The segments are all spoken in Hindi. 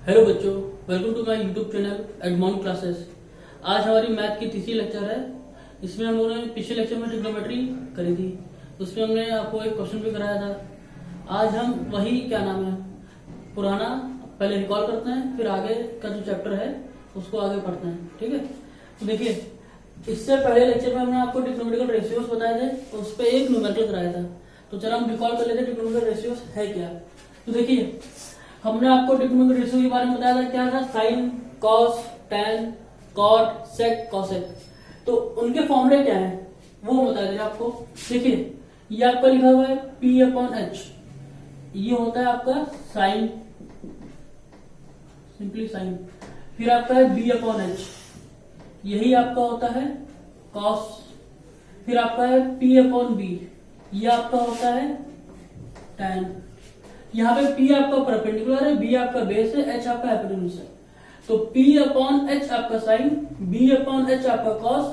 हेलो बच्चों, welcome to my YouTube channel Admon classes. आज हमारी मैथ की तीसरी लेक्चर है। इसमें हम लोगों ने पिछले लेक्चर में ट्रिग्नोमेट्री करी थी, उसमें हमने आपको एक क्वेश्चन भी कराया था। आज हम वही पुराना पहले रिकॉल करते हैं, फिर आगे का जो चैप्टर है उसको आगे पढ़ते हैं। ठीक है, तो देखिए, इससे पहले लेक्चर में हमने आपको ट्रिग्नोमेट्रिकल रेशियोज बताए थे, तो उस पर एक न्यूमेरिकल कराया था। तो चलो हम रिकॉल कर लेते हैं ट्रिग्नोमेट्रिकल रेशियोज है क्या। तो देखिए, हमने आपको ट्रिग्नोमेट्रिक रेशियो के बारे में बताया था। क्या था? साइन, कॉस, टैन, कॉट, सेक, कॉसेक। तो उनके फॉर्मूले क्या है वो बता दें आपको। देखिए, ये आपका लिखा हुआ है P/H, ये होता है आपका साइन, सिंपली साइन। फिर आपका है B/H, यही आपका होता है कॉस। फिर आपका है P/B, ये आपका होता है टैन। यहाँ पे P आपका परपेंडिकुलर है, B आपका बेस है, H आपका हाइपोटेन्यूज है। तो P/H आपका साइन, B/H आपका कॉस,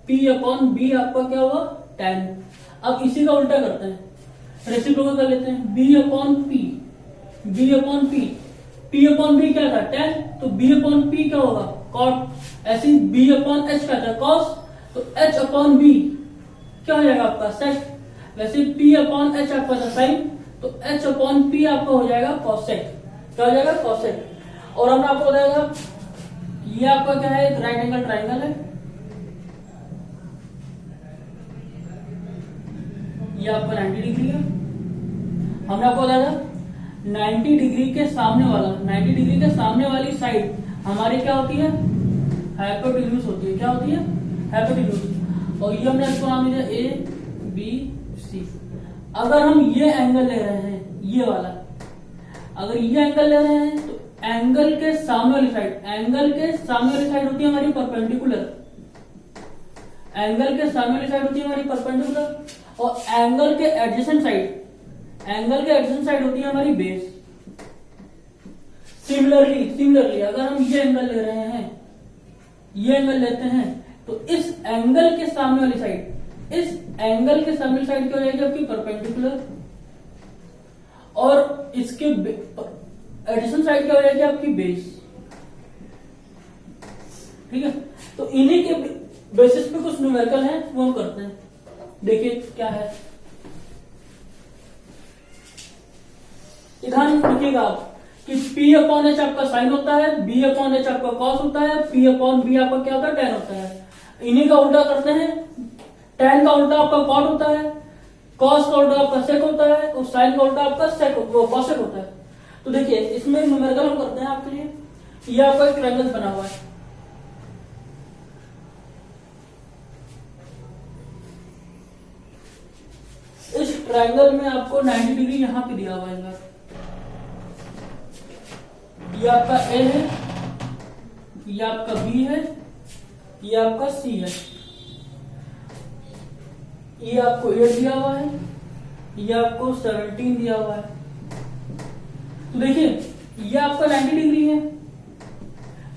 P/B आपका क्या हुआ? टैन। अब इसी का उल्टा करते हैं, रेसिप्रोकल कर लेते हैं। B/P, B/P, P/B क्या था? टैन, तो B/P क्या होगा? कॉट। ऐसे ही B/H क्या था? कॉस, तो H/B क्या हो जाएगा आपका? सेक। वैसे P/H आपका था साइन, तो H/P आपका हो जाएगा कॉसेक। क्या हो जाएगा? कॉसेक। और हमने आपको बताया था ये आपका क्या है? एक राइट एंगल ट्राइंगल है। ये आपका 90 डिग्री है। हमने आपको बताया था 90 डिग्री के सामने वाला, 90 डिग्री के सामने वाली साइड हमारी क्या होती है? हाइपोटेन्यूज होती है। क्या होती है? हाइपोटेन्यूज। और ये हमने इसको नाम दिया ABC। अगर हम ये एंगल ले रहे हैं, ये वाला, अगर ये एंगल ले रहे हैं, तो एंगल के सामने वाली साइड, एंगल के सामने वाली साइड होती है हमारी परपेंडिकुलर, एंगल के सामने वाली साइड होती है हमारी परपेंडिकुलर। और एंगल के एडजेसेंट साइड, एंगल के एडजेसेंट साइड होती है हमारी बेस। सिमिलरली अगर हम ये एंगल ले रहे हैं, ये एंगल लेते हैं, तो इस एंगल के सामने वाली साइड, इस एंगल के सामने साइड क्या हो जाएगी आपकी? परपेंडिकुलर। और इसके एडिशन साइड क्या हो जाएगी आपकी? बेस। ठीक है, तो इन्हीं के बेसिस पे कुछ न्यूमेरिकल है वो हम करते हैं। देखिए क्या है, इधर लिखिएगा आप कि P/H आपका साइन होता है, B/H आपका कॉस होता है, P/B आपका क्या होता है? टैन होता है। इन्हीं का उल्टा करते हैं। टैन का उल्टा आपका कॉट होता है, कॉस का उल्टा आपका सेक होता है, और साइन का उल्टा आपका कॉसेक होता है। तो देखिए, इसमें न्यूमेरिकल हम करते हैं आपके लिए। ये आपका एक ट्रायंगल बना हुआ है। इस ट्रायंगल में आपको 90 डिग्री यहां पे दिया हुआ है। ये आपका A है, ये आपका B है, ये आपका C है। ये आपको 8 दिया हुआ है, ये आपको 17 दिया हुआ है। तो देखिए, ये आपका 90 डिग्री है,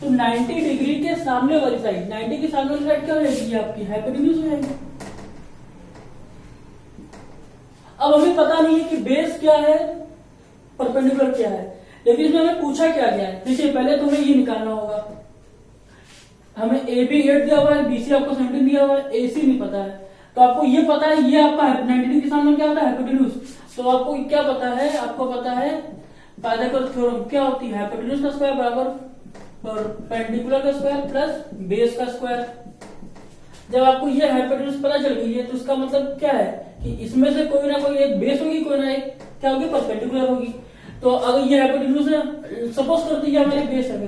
तो 90 डिग्री के सामने वाली साइड, 90 के सामने वाली साइड क्या हो जाएगी? ये आपकी हाइपोटेन्यूज हो जाएगी। अब हमें पता नहीं है कि बेस क्या है, परपेंडिकुलर क्या है, लेकिन इसमें हमें पूछा क्या गया है। देखिए, पहले तो हमें ये निकालना होगा। हमें AB 8 दिया हुआ है, BC आपको 17 दिया हुआ है, AC नहीं पता है। तो आपको ये पता है, ये आपका 90 डिग्री के सामने क्या होता है? हाइपोटेन्यूज। तो आपको क्या पता है? आपको पता है पाइथागोरस थ्योरम क्या होती है? हाइपोटेन्यूज का स्क्वायर बराबर परपेंडिकुलर का स्क्वायर प्लस बेस का स्क्वायर। जब आपको ये हाइपोटेन्यूज पता चल गई है, तो इसका मतलब क्या है कि इसमें से कोई ना कोई एक बेस होगी, कोई ना एक क्या होगी? परपेंडिकुलर होगी। तो अगर ये हाइपोटेन्यूज है, सपोज करते हैं हमारी बेस है,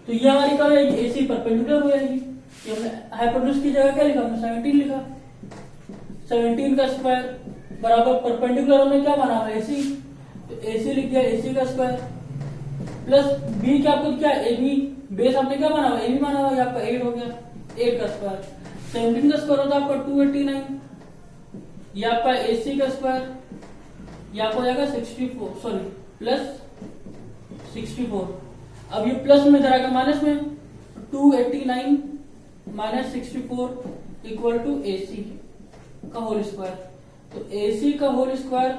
तो ये हमारी क्या है? AC परपेंडिकुलर हो जाएगी। ये हमने हाइपोटेन्यूज की जगह क्या लिखा? हमने 17 लिखा। 17 का स्क्वायर बराबर परपेंडिकुलर हमने क्या माना है? AC, तो AC लिख दिया, AC का स्क्वायर प्लस B क्या आपको क्या? AB, बेस आपने क्या माना हुआ? AB माना हुआ, आपका 8 हो गया, 8 का स्क्वायर। 17 का स्क्वायर होता है आपका 289, ये आपका AC का स्क्वायर, ये आपको जाएगा 64, सॉरी प्लस 64। अब ये प्लस में जरा माइनस में, 289 माइनस 64 इक्वल टू AC का होल स्क्वायर। तो AC का होल स्क्वायर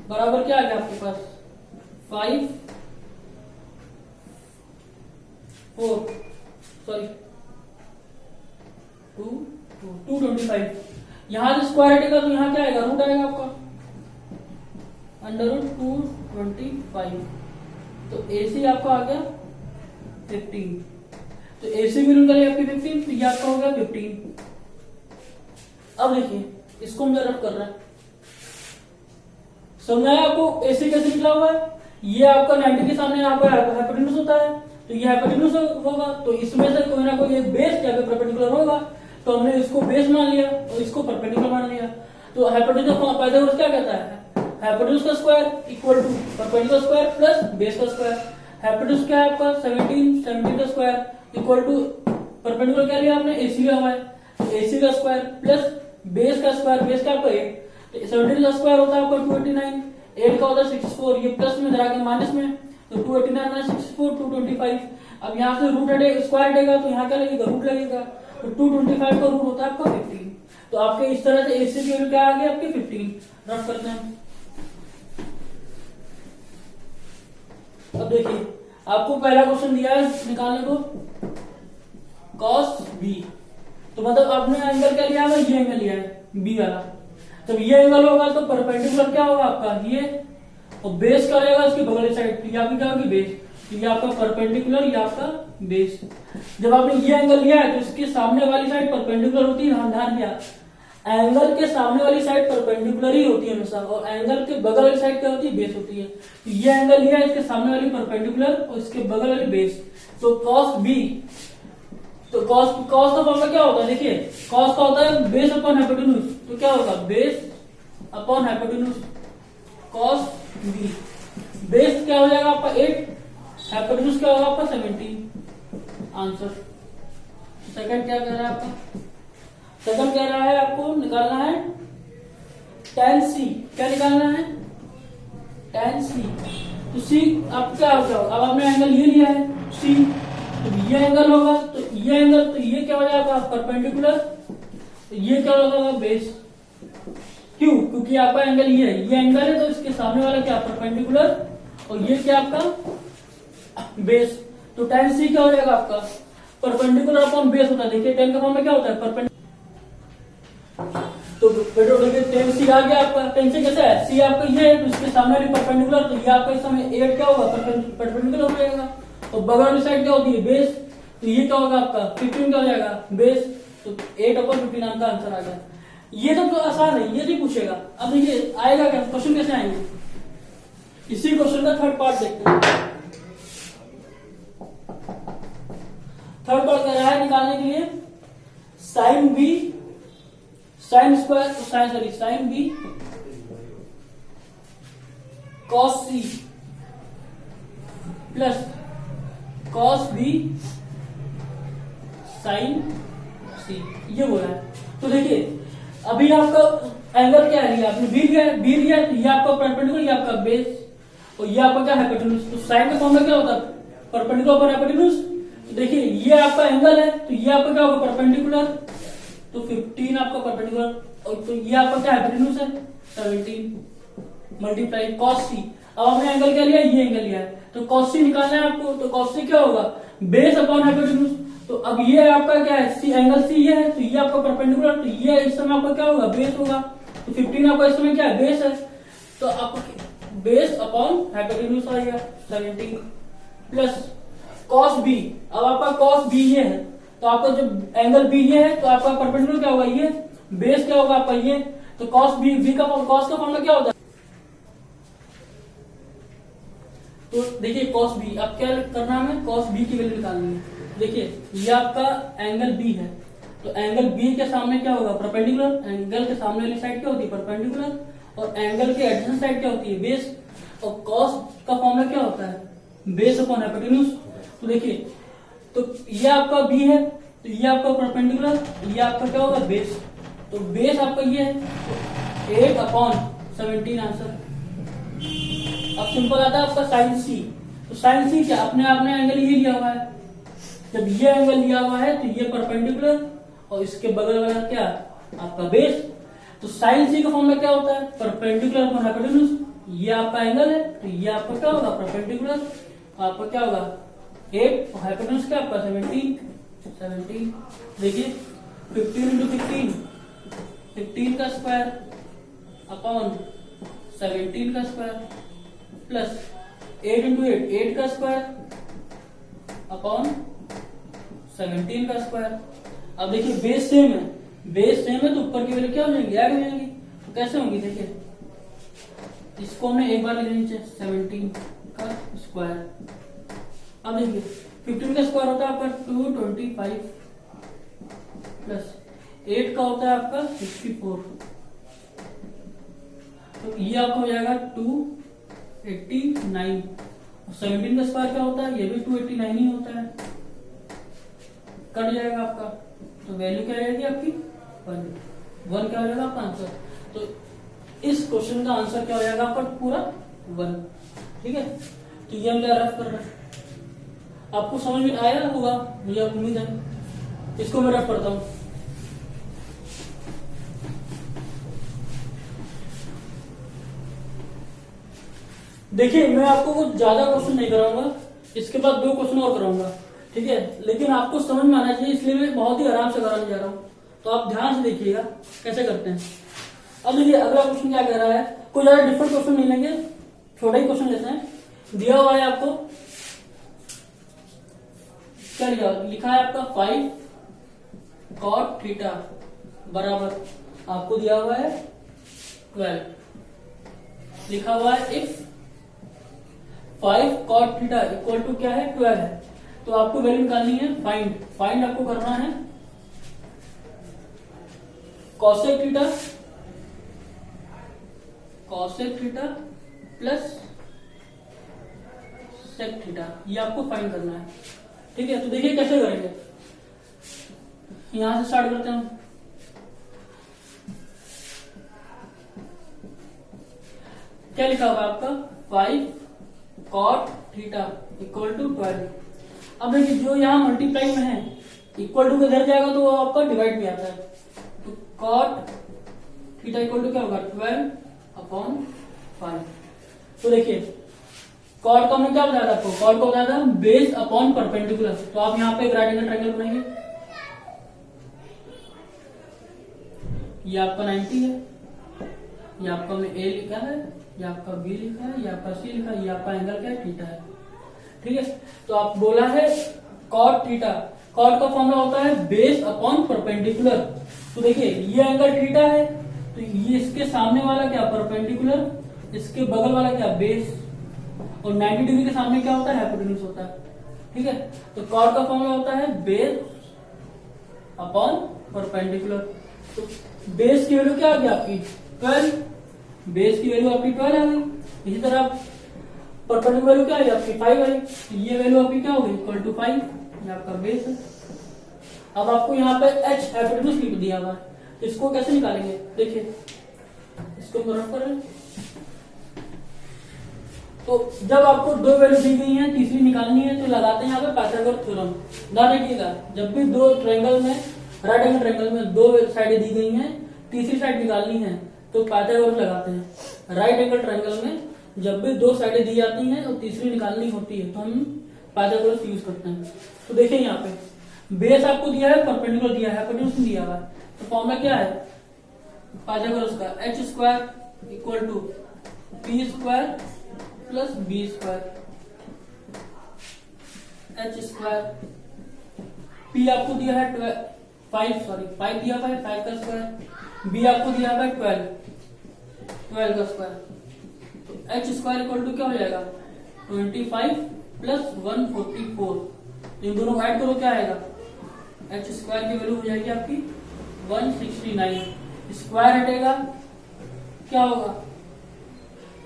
बराबर क्या आ गया आपके पास? 5 4 सॉरी 225। यहां से स्क्वायर हटेगा तो यहाँ क्या आएगा, रूट आएगा आपका √225। तो AC आपका आ गया 15। तो AC वैल्यू निकली आपकी 15, तो ये आपका हो गया 15। अब देखिए इसको हम रफ कर रहे हैं, समझाया आपको AC कैसे निकला हुआ है। ये आपका 90 के सामने यहाँ पर हाइपोटेन्यूज होता है, तो ये हाइपोटेन्यूज होगा, तो इसमें से कोई ना कोई एक बेस या फिर परपेंडिकुलर होगा, तो हमने इसको बेस मान लिया और इसको परपेंडिकुलर मान लिया। तो हाइपोटेन्यूज पाइथागोरस क्या कहता है, हाइपोटेन्यूज का square equal to perpendicular square plus base का स्क्वायर। हाइपोटेन्यूज क्या है आपका 17 का स्क्वायर इक्वल टू परपेंडिकुलर क्या लिया आपने, AC लिया हुआ है, AC का स्क्वायर प्लस बेस का स्क्वायर, बेस का आपका 8, 17 का स्क्वायर होता है आपका 289, 8 का होता है 64, ये प्लस में धरा के माइनस में, तो 289 माइनस 64 225। अब यहाँ से रूट हटे स्क्वायर हटेगा तो यहाँ क्या लगेगा, रूट लगेगा, तो 225 का रूट होता है आपका 15। तो आपके इस तरह से AC की वैल्यू क्या आ गई आपकी 15। रफ करते हैं। अब देखिए आपको पहला क्वेश्चन दिया है निकालने को cos B, तो मतलब आपने एंगल क्या लिया है, ये एंगल लिया है B वाला। जब ये एंगल होगा तो परपेंडिकुलर क्या होगा आपका ये, और बेस क्या रहेगा इसकी बगल साइड, तो ये आपकी क्या होगी बेस, तो ये आपका परपेंडिकुलर, ये आपका बेस। जब आपने ये एंगल लिया है तो इसके सामने वाली साइड परपेंडिकुलर होती है, ध्यान दिया, एंगल के सामने वाली साइड परपेंडिकुलर ही होती है हमेशा, और एंगल के बगल वाली साइड क्या होती है, बेस होती है। तो ये एंगल लिया है, इसके सामने वाली परपेंडिकुलर और इसके बगल वाली बेस, तो cos B, तो cos का फॉर्मूला क्या होता है, देखिए cos का होता है बेस अपॉन हाइपोटेन्यूज, तो क्या होगा base upon hypotenuse cos B। Base क्या हो जाएगा आपका 8, हाइपोटेन्यूज क्या होगा आपका 17। आंसर सेकंड क्या कह रहा है आपका, सेकंड कह रहा है आपको निकालना है tan C। क्या निकालना है, tan C। तो C आप क्या होगा, अब आपने एंगल ये लिया है C, तो ये एंगल होगा, तो ये एंगल, तो ये क्या हो जाएगा परपेंडिकुलर, तो ये क्या होगा बेस। क्यों, क्योंकि आपका एंगल ये है, ये एंगल है, तो इसके सामने वाला क्या परपेंडिकुलर, और ये क्या आपका बेस। तो tan C क्या हो जाएगा आपका परपेंडिकुलर अपॉन बेस होता है। देखिए tan का फॉर्म में क्या होता है परपेंडिकुलर, तो बेटो देखिए tan C आ गया आपका, tan C कैसे है, C आपका ये है, तो इसके सामने वाली परपेंडिकुलर, तो ये आपका इस समय 8 क्या होगा परपेंडिकुलर हो जाएगा, और बगल वाली साइड क्या होती है बेस, तो ये क्या होगा आपका 15 क्या हो जाएगा बेस, तो 8/15 आपका आंसर आ गया। ये तो आसान है, ये नहीं पूछेगा। अब देखिए आएगा क्या क्वेश्चन, कैसे आएंगे, इसी क्वेश्चन का थर्ड पार्ट देखते हैं। थर्ड पार्ट कह रहा है निकालने के लिए sine B sine square, sine B cos C plus cos B sine C, ये बोला है। तो देखिए अभी आपका एंगल क्या है, आपने B लिया, तो ये आपका परपेंडिकुलर, ये आपका बेस, और ये आपका क्या हाइपोटेन्यूज। तो साइन का फॉर्मूला क्या होता है परपेंडिकुलर पर हाइपोटेन्यूज। तो देखिए ये आपका एंगल है, तो ये आपका क्या होगा परपेंडिकुलर, तो 15 आपका परपेंडिकुलर, और तो ये आपका क्या हाइपोटेन्यूज है 17 मल्टीप्लाई cos C। अब आपने एंगल क्या लिया, ये एंगल लिया है, तो cos C निकालना है आपको, तो cos C क्या होगा बेस अपॉन हाइपोटेन्यूज। तो अब ये आपका क्या है C, एंगल C ये है, तो ये आपका परपेंडिकुलर, तो ये इस समय आपका क्या होगा बेस होगा, तो 15 आपका इस समय क्या है बेस है, तो आपका बेस अपॉन हाइपोटेन्यूज आ गया 17 प्लस cos B। अब आपका cos B ये है, तो आपका जब एंगल B ये है, तो आपका परपेंडिकुलर क्या होगा ये, बेस क्या होगा आपका ये, तो cos B का cos का फॉर्मूला क्या होता है, तो देखिए cos B, अब क्या करना है, cos B की वैल्यू निकालनी है। देखिए ये आपका एंगल B है, तो एंगल B के सामने क्या होगा परपेंडिकुलर, एंगल के सामने वाली साइड क्या होती है परपेंडिकुलर, और एंगल के एडजेसेंट साइड क्या होती है बेस, और cos का फॉर्मूला क्या होता है बेस अपॉन हाइपोटेन्यूज। तो देखिए तो ये आपका B है, तो ये आपका परपेंडिकुलर, ये आपका क्या होगा बेस, तो बेस आपका ये है, तो 8/17 आंसर। अब सिंपल आता है आपका साइन C। तो साइन C क्या, अपने आपने एंगल ये लिया हुआ है, जब ये एंगल लिया हुआ है तो ये परपेंडिकुलर और इसके बगल वाला क्या आपका बेस। तो साइन C का फॉर्मूला क्या होता है परपेंडिकुलर अपॉन हाइपोटेन्यूज। ये आपका एंगल है, तो ये आपका क्या होगा परपेंडिकुलर, आपका क्या होगा 8 हाइपोटेन्यूज क्या आपका 17। देखिए 15 इंटू 15 का स्क्वायर अपॉन 17 का स्क्वायर प्लस 8 इंटू 8 का स्क्वायर अपॉन 17 का स्क्वायर। अब देखिए बेस सेम है तो ऊपर की वैल्यू क्या हो जाएंगी, ऐड हो जाएंगी। तो कैसे होंगी देखिए, इसको हमने एक बार लिख नीचे 17 का स्क्वायर। अब देखिए 15 का स्क्वायर होता है आपका 225 प्लस 8 का होता है आपका 64, तो ये आपका हो जाएगा 289। 17 का स्क्वायर क्या होता है, ये भी 289 ही होता है, कट जाएगा आपका। तो वैल्यू क्या रहेगी आपकी 1 क्या हो जाएगा आपका आंसर। तो इस क्वेश्चन का आंसर क्या हो जाएगा आपका पूरा 1। ठीक है, तो ये हम रफ कर रहे हैं, आपको समझ में आया होगा मुझे उम्मीद है। इसको मैं रफ करता हूं। देखिए मैं आपको कुछ ज्यादा क्वेश्चन नहीं कराऊंगा, इसके बाद 2 क्वेश्चन और कराऊंगा, ठीक है, लेकिन आपको समझ में आना चाहिए, इसलिए मैं बहुत ही आराम से कराने जा रहा हूं। तो आप ध्यान से देखिएगा कैसे करते हैं। अब देखिए अगला क्वेश्चन क्या कह रहा है, कोई ज्यादा डिफरेंट क्वेश्चन नहीं लेंगे, छोटा ही क्वेश्चन लेते हैं। दिया हुआ है आपको, क्या लिखा है आपका 5 cot थीटा बराबर आपको दिया हुआ है 12। लिखा हुआ है if 5 cot theta equal to क्या है 12 है, तो आपको वैल्यू निकालनी है फाइंड आपको करना है cosec theta plus sec theta, ये आपको फाइंड करना है। ठीक है, तो देखिए कैसे करेंगे, यहां से स्टार्ट करते हैं। क्या लिखा हुआ है आपका 5 cot थीटा इक्वल टू 12। अब देखिए जो यहां मल्टीप्लाई में है इक्वल टू के इधर जाएगा तो वो आपका डिवाइड में आता है, तो cot थीटा इक्वल टू क्या होगा 12/5। तो देखिए कॉट को हमने क्या बताया था आपको, कॉट को बताया था बेस अपॉन परपेंडिकुलर। तो आप यहाँ पे एक राइट एंगल ट्रायंगल बनाएंगे, ये आपका 90 है, ये आपका हमने ए लिखा है, ये आपका बी लिखा है, ये आपका सी लिखा है, ये आपका एंगल क्या है थीटा है। ठीक है, तो आप बोला है कॉट थीटा, कॉट का फॉर्मूला होता है बेस अपॉन परपेंडिकुलर। तो देखिए ये एंगल थीटा है, तो ये इसके सामने वाला क्या परपेंडिकुलर, इसके बगल वाला क्या बेस, और 90 डिग्री के सामने क्या होता है हाइपोटेन्यूज होता है। ठीक है, तो कॉट का फॉर्मूला होता है बेस अपॉन परपेंडिकुलर। तो बेस की वैल्यू क्या आ गई आपकी 12, बेस की वैल्यू आपकी 12 आ गई। इसी तरह परपेंडिकुलर वैल्यू क्या आई आपकी 5 आई, तो ये वैल्यू आपकी क्या होगी इक्वल टू 5, ये आपका बेस है। अब आपको यहाँ पे h हाइपोटेन्यूज लिख दिया हुआ है, तो इसको कैसे निकालेंगे देखिए, इसको रफ करें। तो जब आपको 2 वैल्यू दी गई है, तीसरी निकालनी है, तो लगाते हैं यहाँ पे पाइथागोरस थ्योरम। ध्यान रखिएगा, जब भी 2 ट्रायंगल में, राइट एंगल ट्रायंगल में 2 साइडें दी गई हैं, तीसरी साइड निकालनी है तो पाइथागोरस लगाते हैं। राइट एंगल ट्रायंगल में जब भी 2 साइडें दी जाती हैं और तीसरी निकालनी होती है तो हम पाइथागोरस यूज करते हैं। तो देखिए यहाँ पे बेस आपको दिया है, परपेंडिकुलर दिया है, हाइपोटेन्यूज दिया हुआ है, तो फॉर्मूला क्या है पाइथागोरस का, h square equal to p square plus B square, h square, p आपको दिया है 5 दिया हुआ है 5 का स्क्वायर, b आपको दिया हुआ है 12 का स्क्वायर, तो h स्क्वायर इक्वल टू क्या हो जाएगा 25 प्लस 144। इन दोनों ऐड करो क्या आएगा, h स्क्वायर की वैल्यू हो जाएगी आपकी 169, स्क्वायर हटेगा क्या होगा,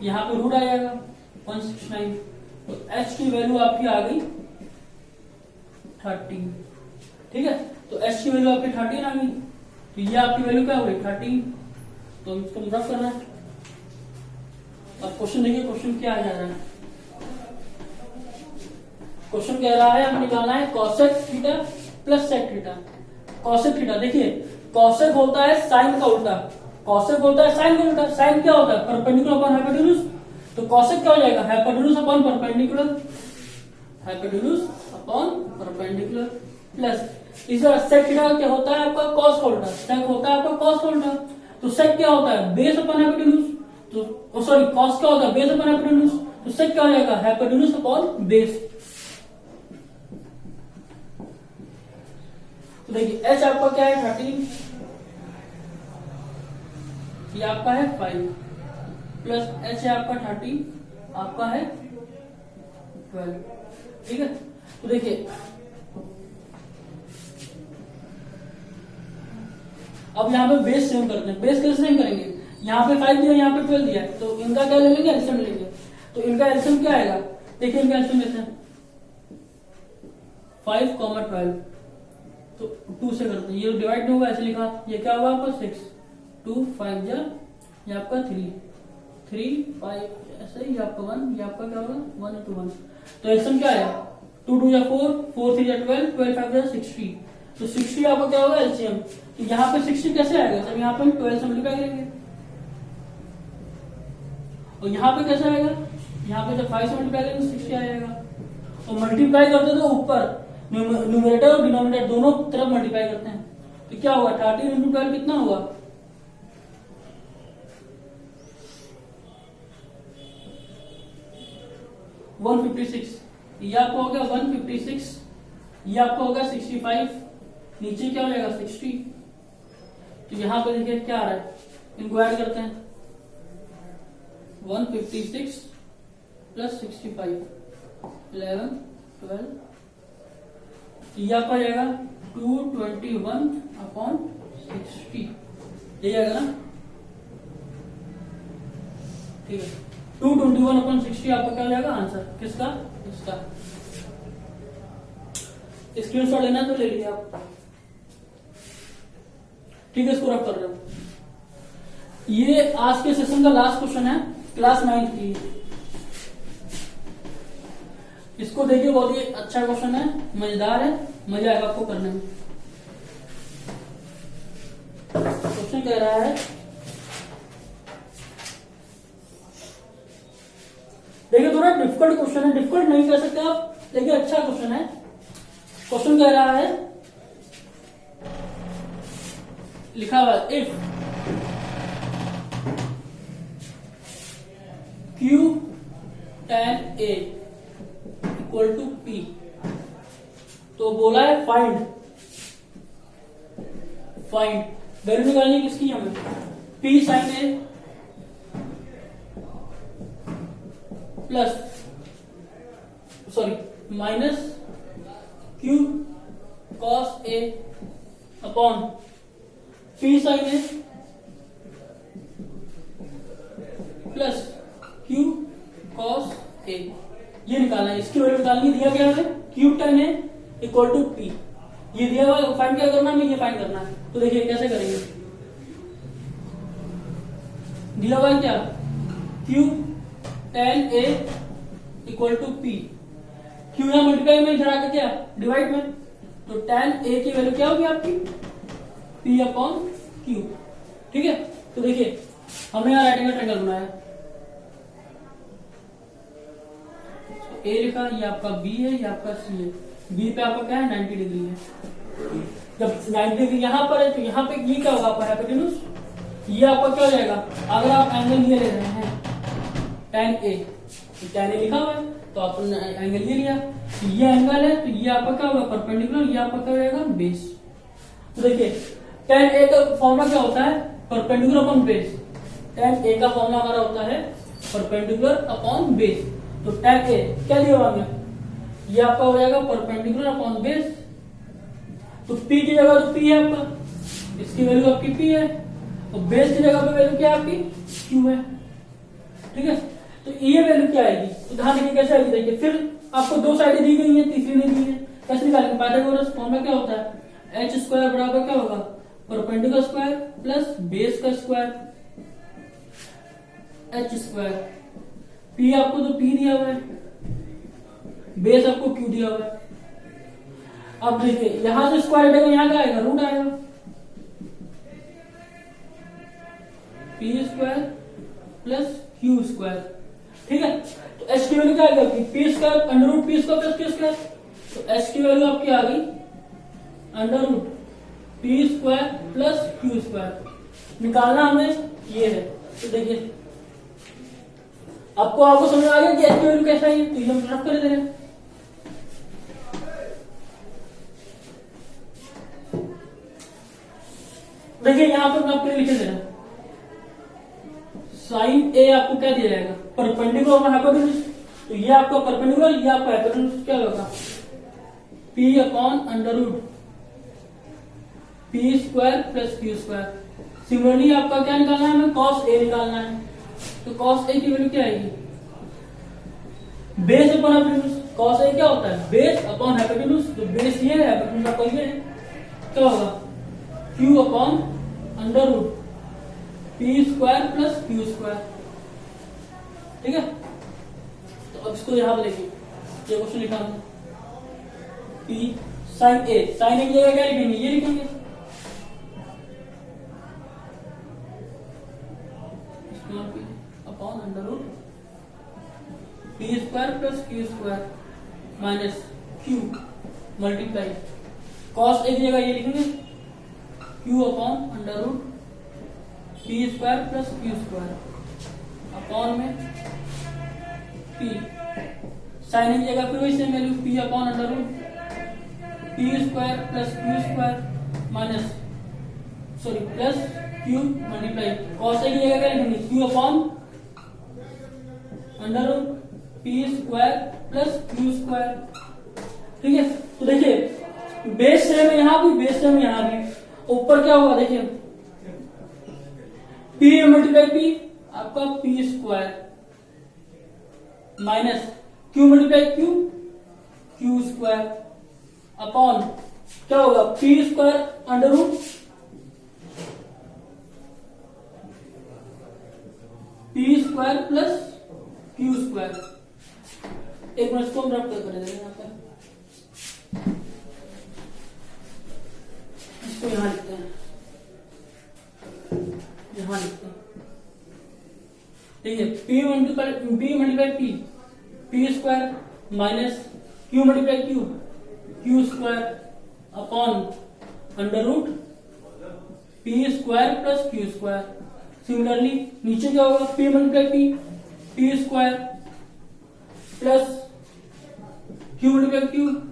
यहाँ पे रूट आ जाएगा 169, तो h की वैल्यू आपकी आ गई 13। ठीक है, तो h की वैल्यू आपकी 13 आ गई, तो ये आपकी वैल्यू क्या हो गई 13। तो इसको रफ करना है। अब क्वेश्चन देखिए, क्वेश्चन क्या आ जा रहा है, क्वेश्चन कह रहा है हमें निकालना है cosec theta plus sec theta. Cosec theta देखिए, कॉसेक होता है साइन का उल्टा, कॉसेक होता है साइन का उल्टा। साइन क्या होता है परपेंडिकुलर अपॉन हाइपोटेन्यूज, तो कॉसेक क्या हो जाएगा hypotenuse upon perpendicular, hypotenuse upon perpendicular plus इस सेक क्या होता है आपका कॉस होल्डर, सेक होता है आपका कॉस होल्डर। तो सेक क्या होता है बेस अपॉन हाइपोटेन्यूज, तो सॉरी कॉस क्या होता है बेस अपॉन हाइपोटेन्यूज, तो सेक क्या हो जाएगा हाइपोटेन्यूज अपॉन बेस। तो देखिए एच आपका क्या है 13, ये आपका है 5 प्लस एच है आपका 30 आपका है 12, ठीक है। तो देखिए अब यहाँ पे बेस सेम करते हैं, बेस कैसे सेम करेंगे, यहाँ पे 5 दिया यहाँ पे 12 दिया है, तो इनका क्या ले लेंगे एलसीएम लेंगे। तो इनका एलसीएम क्या आएगा, देखिए इनका एलसीएम लेते हैं 5, 12, तो 2 से करते हैं, ये डिवाइड नहीं होगा ऐसे लिखा, ये क्या होगा आपका 6, 2 5 जा, ये आपका 3 3 5 ऐसे, ये आपका 1, ये आपका क्या होगा 1 into 1, तो एलसीएम क्या आया 2 2 जा 4, 4 3 जा 12, 12 5 जा 60, तो 60 आपका क्या होगा एलसीएम। तो यहाँ पे 60 कैसे आएगा, जब यहाँ पे हम 12 से मल्टीप्लाई करेंगे, और यहाँ पे कैसे आएगा, यहाँ पे जब 5 से मल्टीप्लाई करेंगे 60 आएगा, और मल्टीप्लाई करते तो ऊपर न्यूमरेटर और डिनोमिनेटर दोनों तरफ मल्टीप्लाई करते हैं, तो क्या होगा 13 into 12 कितना होगा 156, ये आपको हो गया 156, ये आपको होगा 65, नीचे क्या हो जाएगा 60, तो यहां पर देखिए क्या आ रहा है, इनको ऐड करते हैं 156 प्लस 65 11 12, ये आपका जाएगा 221 अपॉन 60, ये जाएगा ना, ठीक है 221 अपॉन 60 आपका क्या हो जाएगा आंसर किसका, इसका। स्क्रीनशॉट लेना तो ले लीजिए आप, ठीक है इसको रख कर रहे हो। ये आज के सेशन का लास्ट क्वेश्चन है क्लास 9 की, इसको देखिए बहुत ही अच्छा क्वेश्चन है, मजेदार है, मजा आएगा आपको करने में। क्वेश्चन कह रहा है, देखिए थोड़ा डिफिकल्ट क्वेश्चन है, डिफिकल्ट नहीं कह सकते आप, देखिए अच्छा क्वेश्चन है। क्वेश्चन कह रहा है, लिखा हुआ if Q tan A equal to P, तो बोला है फाइंड वैल्यू निकालनी किसकी हमें, P sin A plus sorry minus Q cos A upon P sin A plus Q cos A, ये निकालना है, इसकी वैल्यू निकालनी, दिया गया है Q tan A equal to P, ये दिया हुआ फाइंड क्या करना है, ये फाइंड करना है। तो देखिए कैसे करेंगे, दिया हुआ है क्या Q tan A equal to P, Q यहां मल्टीप्लाई में, इधर आकर क्या डिवाइड में, तो tan A की वैल्यू क्या होगी आपकी P अपॉन Q, ठीक है। तो देखिए हमने यहां राइट एंगल ट्रायंगल बनाया, A लिखा, ये आपका B है, ये आपका C है, B पे आपका क्या है 90 डिग्री है, जब 90 डिग्री यहां पर है तो यहां पे ये क्या होगा आपका हाइपोटेन्यूज, ये आपका क्या हो जाएगा, अगर आप एंगल ये ले रहे हैं tan A, tan A लिखा हुआ है तो आपने एंगल ये लिया, तो ये एंगल है, तो ये आपका क्या होगा परपेंडिकुलर, ये आपका क्या हो जाएगा बेस। तो देखिए tan A का फॉर्मूला क्या होता है, perpendicular upon base, tan A का फॉर्मूला हमारा होता है परपेंडिकुलर अपॉन बेस, तो tan A क्या दिया हुआ हमें, ये आपका हो जाएगा परपेंडिकुलर अपॉन बेस, तो P की जगह तो P है आपका, इसकी वैल्यू आपकी P है, और बेस की जगह पे वैल्यू क्या है आपकी Q है, ठीक है। तो ये वैल्यू क्या आएगी, तो ध्यान देखिए कैसे आएगी, देखिए फिर आपको दो साइडें दी गई हैं, तीसरी नहीं दी है, कैसे निकालेंगे, पाइथागोरस फॉर्मूला क्या होता है, h स्क्वायर बराबर क्या होगा परपेंडिकुलर स्क्वायर प्लस बेस का स्क्वायर h स्क्वायर, P आपको तो P दिया हुआ है, बेस आपको Q दिया हुआ है। अब देखिए यहां से स्क्वायर हटेगा, यहां क्या आएगा रूट आएगा, P square plus Q square, ठीक है। तो एच की वैल्यू क्या आ गई आपकी P square under root P square plus Q square. तो एच की वैल्यू आपकी आ गई under root P square plus Q square. निकालना हमें ये है। तो देखिए आपको समझ आ गया कि एच की वैल्यू कैसा है, तो ये हम रफ कर दे रहे हैं। देखिए यहां पर मैं आपके लिए लिखे दे रहा हूं साइन ए आपको क्या दिया जाएगा परपेंडिकुलर और हाइपोटेन्यूज। तो ये आपका परपेंडिकुलर, ये आपका हाइपोटेन्यूज क्या होगा P upon under root P square plus Q square. Similarly आपका क्या निकालना है, हमें कॉस ए निकालना है। तो कॉस ए की वैल्यू क्या आएगी base upon hypotenuse. Cos A क्या होता है बेस अपॉन हाइपोटेन्यूज। तो बेस ये है, हाइपोटेन्यूज आपका ये है, क्या होगा Q upon under root P square plus Q square. ठीक है, तो अब इसको यहां पर देखिए ये क्वेश्चन लिखा हमने पी साइन ए की जगह क्या लिखेंगे ये लिखेंगे upon under root P square plus Q square minus Q multiply cos A की जगह ये लिखेंगे Q upon under root P square plus Q square upon में पी साइन की जगह फिर वही same value P upon under root P square plus Q square minus sorry plus Q multiply cos की जगह क्या लिखेंगे Q upon under root P square plus Q square. ठीक है, तो देखिए बेस सेम है यहां भी, बेस सेम यहां भी। ऊपर क्या होगा देखिए पी मल्टीप्लाई पी आपका P square minus Q multiply Q Q square upon क्या होगा P square under root P square plus Q square. एक मिनट इसको हम रब कर देंगे यहाँ पर, इसको यहां लिखते हैं, यहां लिखते हैं। ठीक है, P multiply P square minus Q multiply Q square upon under root P square plus Q square. Similarly नीचे क्या होगा P multiply P square plus Q multiply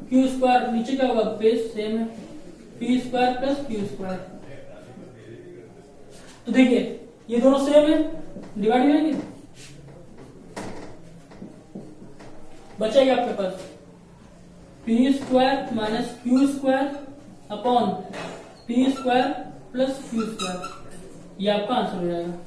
Q square. नीचे क्या होगा बेस सेम है P square plus Q square. तो देखिए ये दोनों सेम है, डिवाइड हो जाएंगे, बचेगा आपके पास P square minus Q square upon P square plus Q square. ये आपका आंसर हो जाएगा।